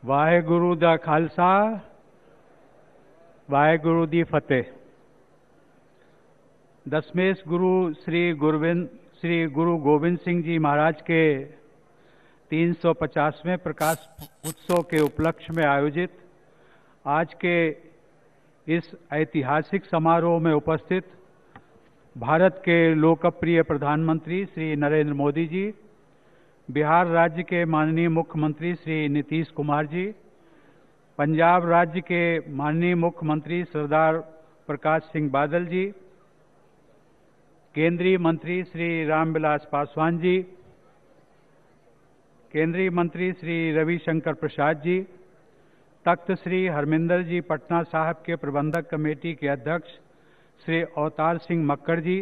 वाहेगुरु दा खालसा वाहेगुरु दी फतेह। दशमेश गुरु श्री गुरु गोविंद सिंह जी महाराज के 350वें प्रकाश उत्सव के उपलक्ष्य में आयोजित आज के इस ऐतिहासिक समारोह में उपस्थित भारत के लोकप्रिय प्रधानमंत्री श्री नरेंद्र मोदी जी, बिहार राज्य के माननीय मुख्यमंत्री श्री नीतीश कुमार जी, पंजाब राज्य के माननीय मुख्यमंत्री सरदार प्रकाश सिंह बादल जी, केंद्रीय मंत्री श्री रामविलास पासवान जी, केंद्रीय मंत्री श्री रविशंकर प्रसाद जी, तख्त श्री हरमिंदर जी पटना साहिब के प्रबंधक कमेटी के अध्यक्ष श्री अवतार सिंह मक्कड़ जी,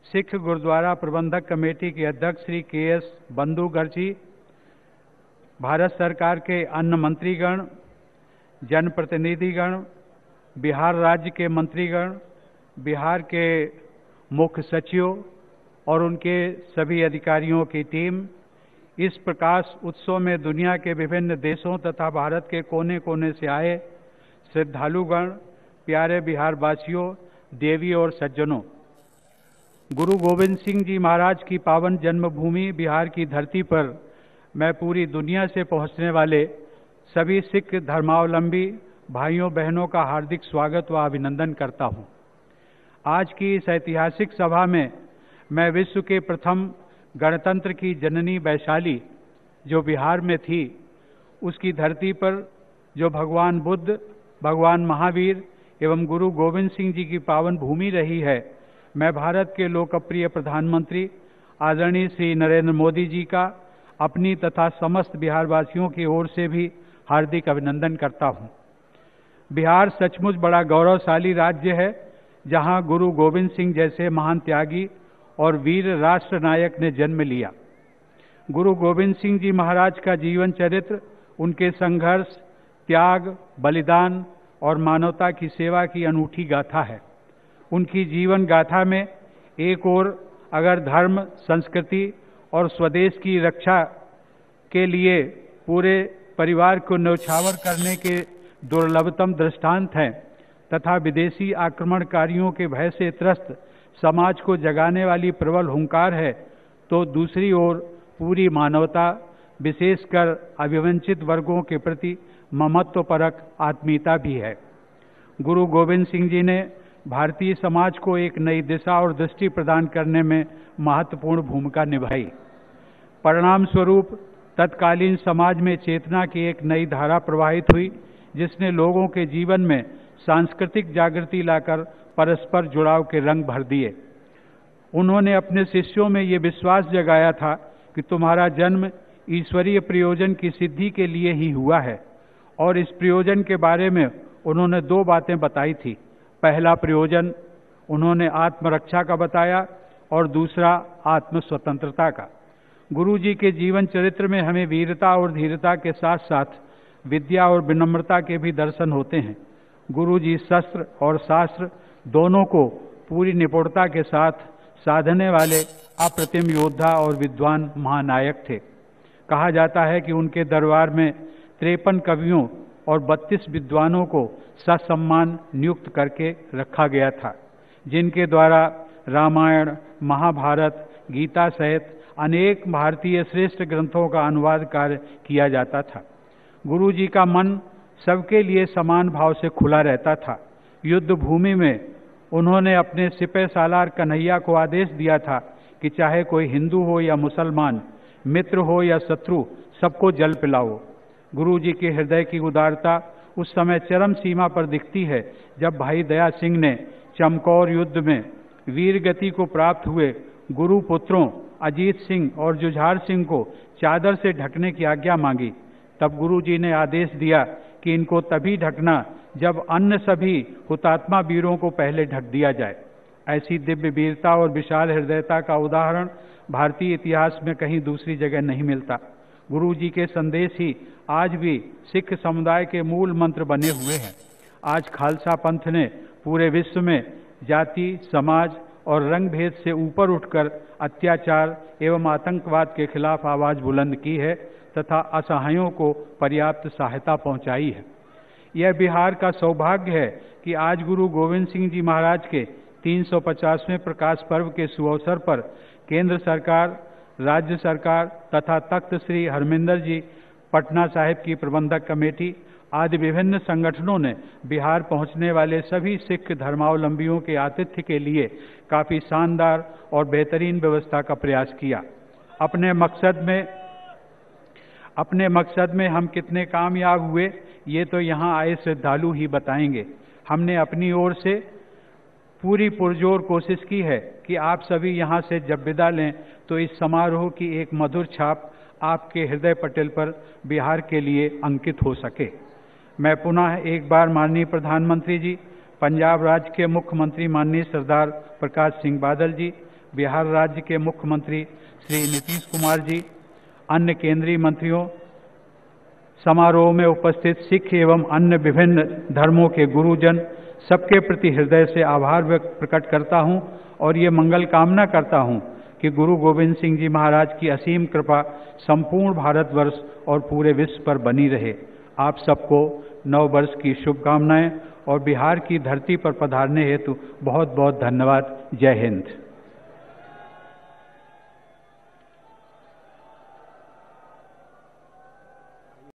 सिख गुरुद्वारा प्रबंधक कमेटी के अध्यक्ष श्री के.एस. बंधुगर जी, भारत सरकार के अन्य मंत्रीगण, जनप्रतिनिधिगण, बिहार राज्य के मंत्रीगण, बिहार के मुख्य सचिव और उनके सभी अधिकारियों की टीम, इस प्रकाश उत्सव में दुनिया के विभिन्न देशों तथा भारत के कोने कोने से आए श्रद्धालुगण, प्यारे बिहार वासियों, देवी और सज्जनों, गुरु गोविंद सिंह जी महाराज की पावन जन्मभूमि बिहार की धरती पर मैं पूरी दुनिया से पहुंचने वाले सभी सिख धर्मावलंबी भाइयों बहनों का हार्दिक स्वागत व अभिनंदन करता हूं। आज की इस ऐतिहासिक सभा में मैं विश्व के प्रथम गणतंत्र की जननी वैशाली जो बिहार में थी, उसकी धरती पर जो भगवान बुद्ध, भगवान महावीर एवं गुरु गोविंद सिंह जी की पावन भूमि रही है, मैं भारत के लोकप्रिय प्रधानमंत्री आदरणीय श्री नरेंद्र मोदी जी का अपनी तथा समस्त बिहारवासियों की ओर से भी हार्दिक अभिनंदन करता हूं। बिहार सचमुच बड़ा गौरवशाली राज्य है, जहां गुरु गोविंद सिंह जैसे महान त्यागी और वीर राष्ट्र नायक ने जन्म लिया। गुरु गोविंद सिंह जी महाराज का जीवन चरित्र उनके संघर्ष, त्याग, बलिदान और मानवता की सेवा की अनूठी गाथा है। उनकी जीवन गाथा में एक ओर अगर धर्म, संस्कृति और स्वदेश की रक्षा के लिए पूरे परिवार को न्यौछावर करने के दुर्लभतम दृष्टांत हैं तथा विदेशी आक्रमणकारियों के भय से त्रस्त समाज को जगाने वाली प्रबल हुंकार है, तो दूसरी ओर पूरी मानवता, विशेषकर अभिवंचित वर्गों के प्रति ममत्वपरक आत्मीयता भी है। गुरु गोविंद सिंह जी ने भारतीय समाज को एक नई दिशा और दृष्टि प्रदान करने में महत्वपूर्ण भूमिका निभाई। परिणाम स्वरूप तत्कालीन समाज में चेतना की एक नई धारा प्रवाहित हुई, जिसने लोगों के जीवन में सांस्कृतिक जागृति लाकर परस्पर जुड़ाव के रंग भर दिए। उन्होंने अपने शिष्यों में ये विश्वास जगाया था कि तुम्हारा जन्म ईश्वरीय प्रयोजन की सिद्धि के लिए ही हुआ है, और इस प्रयोजन के बारे में उन्होंने दो बातें बताई थी। पहला प्रयोजन उन्होंने आत्मरक्षा का बताया और दूसरा आत्म स्वतंत्रता का। गुरु जी के जीवन चरित्र में हमें वीरता और धीरता के साथ साथ विद्या और विनम्रता के भी दर्शन होते हैं। गुरु जी शस्त्र और शास्त्र दोनों को पूरी निपुणता के साथ साधने वाले अप्रतिम योद्धा और विद्वान महानायक थे। कहा जाता है कि उनके दरबार में 53 कवियों और 32 विद्वानों को ससम्मान नियुक्त करके रखा गया था, जिनके द्वारा रामायण, महाभारत, गीता सहित अनेक भारतीय श्रेष्ठ ग्रंथों का अनुवाद कार्य किया जाता था। गुरु जी का मन सबके लिए समान भाव से खुला रहता था। युद्ध भूमि में उन्होंने अपने सिपह सालार कन्हैया को आदेश दिया था कि चाहे कोई हिंदू हो या मुसलमान, मित्र हो या शत्रु, सबको जल पिलाओ। गुरु जी के हृदय की उदारता उस समय चरम सीमा पर दिखती है, जब भाई दया सिंह ने चमकौर युद्ध में वीर गति को प्राप्त हुए गुरु पुत्रों अजीत सिंह और जुझार सिंह को चादर से ढकने की आज्ञा मांगी। तब गुरु जी ने आदेश दिया कि इनको तभी ढकना जब अन्य सभी हुतात्मा वीरों को पहले ढक दिया जाए। ऐसी दिव्य वीरता और विशाल हृदयता का उदाहरण भारतीय इतिहास में कहीं दूसरी जगह नहीं मिलता। गुरु जी के संदेश ही आज भी सिख समुदाय के मूल मंत्र बने हुए हैं। आज खालसा पंथ ने पूरे विश्व में जाति, समाज और रंग भेद से ऊपर उठकर अत्याचार एवं आतंकवाद के खिलाफ आवाज बुलंद की है तथा असहायों को पर्याप्त सहायता पहुंचाई है। यह बिहार का सौभाग्य है कि आज गुरु गोविंद सिंह जी महाराज के 350वें प्रकाश पर्व के सुअवसर पर केंद्र सरकार, राज्य सरकार तथा तख्त श्री हरमिंदर जी पटना साहिब की प्रबंधक कमेटी आदि विभिन्न संगठनों ने बिहार पहुंचने वाले सभी सिख धर्मावलंबियों के आतिथ्य के लिए काफी शानदार और बेहतरीन व्यवस्था का प्रयास किया। अपने मकसद में हम कितने कामयाब हुए ये तो यहाँ आए श्रद्धालु ही बताएंगे। हमने अपनी ओर से पूरी पुरजोर कोशिश की है कि आप सभी यहाँ से जब विदा लें तो इस समारोह की एक मधुर छाप आपके हृदय पटल पर बिहार के लिए अंकित हो सके। मैं पुनः एक बार माननीय प्रधानमंत्री जी, पंजाब राज्य के मुख्यमंत्री माननीय सरदार प्रकाश सिंह बादल जी, बिहार राज्य के मुख्यमंत्री श्री नीतीश कुमार जी, अन्य केंद्रीय मंत्रियों, समारोह में उपस्थित सिख एवं अन्य विभिन्न धर्मों के गुरुजन, सबके प्रति हृदय से आभार प्रकट करता हूं और ये मंगल कामना करता हूं कि गुरु गोविंद सिंह जी महाराज की असीम कृपा संपूर्ण भारतवर्ष और पूरे विश्व पर बनी रहे। आप सबको नव वर्ष की शुभकामनाएं और बिहार की धरती पर पधारने हेतु बहुत बहुत धन्यवाद। जय हिंद।